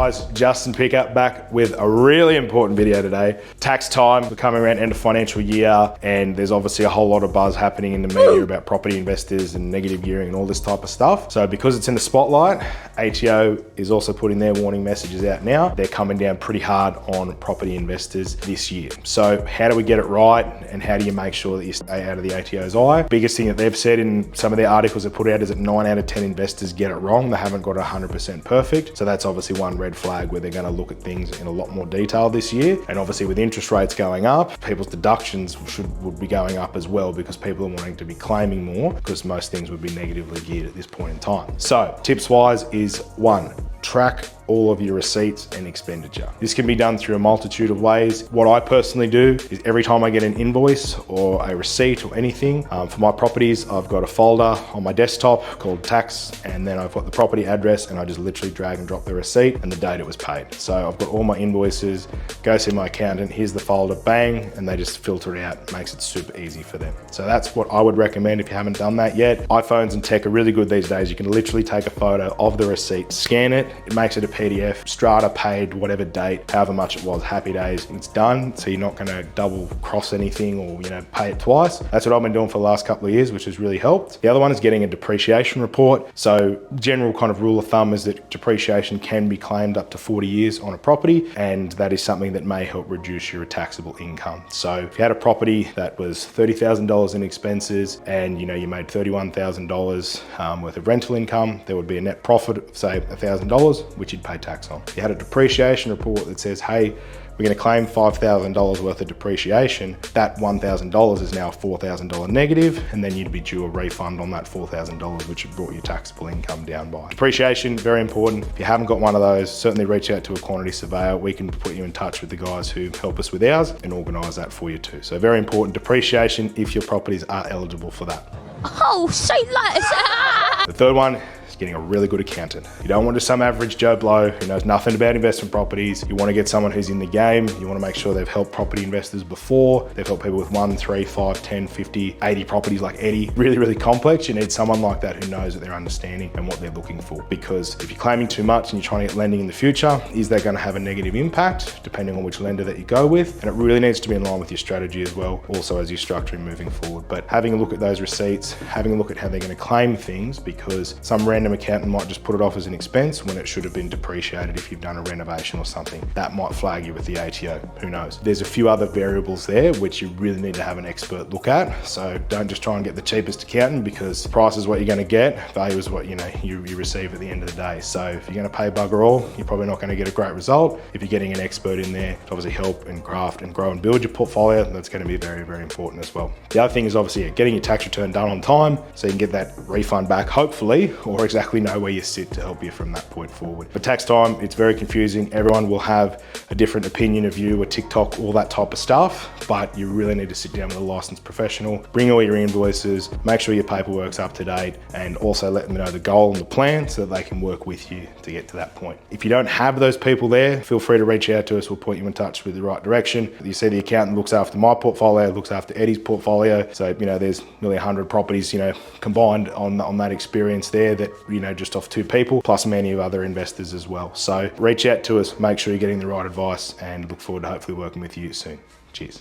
guys, Justin Pickup back with a really important video today. Tax time, we're coming around end of financial year, and there's obviously a whole lot of buzz happening in the media about property investors and negative gearing and all this type of stuff. So because it's in the spotlight, ATO is also putting their warning messages out now. They're coming down pretty hard on property investors this year. So how do we get it right, and how do you make sure that you stay out of the ATO's eye? Biggest thing that they've said in some of their articles they put out is that 9 out of 10 investors get it wrong. They haven't got it 100% perfect. So that's obviously one red flag where they're going to look at things in a lot more detail this year. And obviously with interest rates going up, people's deductions would be going up as well, because people are wanting to be claiming more, because most things would be negatively geared at this point in time. So tips wise is 1, track all of your receipts and expenditure. This can be done through a multitude of ways. What I personally do is every time I get an invoice or a receipt or anything for my properties, I've got a folder on my desktop called tax, and then I've got the property address, and I just literally drag and drop the receipt and the date it was paid. So I've got all my invoices, go see my accountant, here's the folder, bang, and they just filter it out. Makes it super easy for them. So that's what I would recommend if you haven't done that yet. iPhones and tech are really good these days. You can literally take a photo of the receipt, scan it, it makes it a PDF, strata paid, whatever date, however much it was, happy days, it's done. So you're not gonna double cross anything or pay it twice. That's what I've been doing for the last couple of years, which has really helped. The other one is getting a depreciation report. So general kind of rule of thumb is that depreciation can be claimed up to 40 years on a property, and that is something that may help reduce your taxable income. So if you had a property that was $30,000 in expenses and you made $31,000 worth of rental income, there would be a net profit of say $1,000, which you'd pay tax on. If you had a depreciation report that says, hey, we're going to claim $5,000 worth of depreciation, that $1,000 is now a $4,000 negative, and then you'd be due a refund on that $4,000, which would brought your taxable income down by. Depreciation, very important. If you haven't got one of those, certainly reach out to a quantity surveyor. We can put you in touch with the guys who help us with ours and organise that for you too. So very important, depreciation, if your properties are eligible for that. Oh, say less. The third one, getting a really good accountant. You don't want just some average Joe Blow who knows nothing about investment properties. You want to get someone who's in the game. You want to make sure they've helped property investors before. They've helped people with 1, 3, 5, 10, 50, 80 properties like Eddie. Really, really complex. You need someone like that who knows that they're understanding and what they're looking for. Because if you're claiming too much and you're trying to get lending in the future, is that going to have a negative impact depending on which lender that you go with? And it really needs to be in line with your strategy as well, also as you're structuring moving forward. But having a look at those receipts, having a look at how they're going to claim things, because some random accountant might just put it off as an expense when it should have been depreciated if you've done a renovation or something. That might flag you with the ATO, who knows? There's a few other variables there which you really need to have an expert look at. So don't just try and get the cheapest accountant, because price is what you're going to get, value is what you receive at the end of the day. So if you're going to pay bugger all, you're probably not going to get a great result. If you're getting an expert in there to obviously help and craft and grow and build your portfolio, that's going to be very, very important as well. The other thing is obviously getting your tax return done on time so you can get that refund back, hopefully, or exactly know where you sit to help you from that point forward. But tax time, it's very confusing. Everyone will have a different opinion of you, a TikTok, all that type of stuff, but you really need to sit down with a licensed professional, bring all your invoices, make sure your paperwork's up to date, and also let them know the goal and the plan so that they can work with you to get to that point. If you don't have those people there, feel free to reach out to us. We'll point you in touch with the right direction. You see the accountant looks after my portfolio, looks after Eddie's portfolio. So, there's nearly 100 properties, combined on that experience there that, just off 2 people, plus many of other investors as well. So reach out to us, make sure you're getting the right advice, and look forward to hopefully working with you soon. Cheers.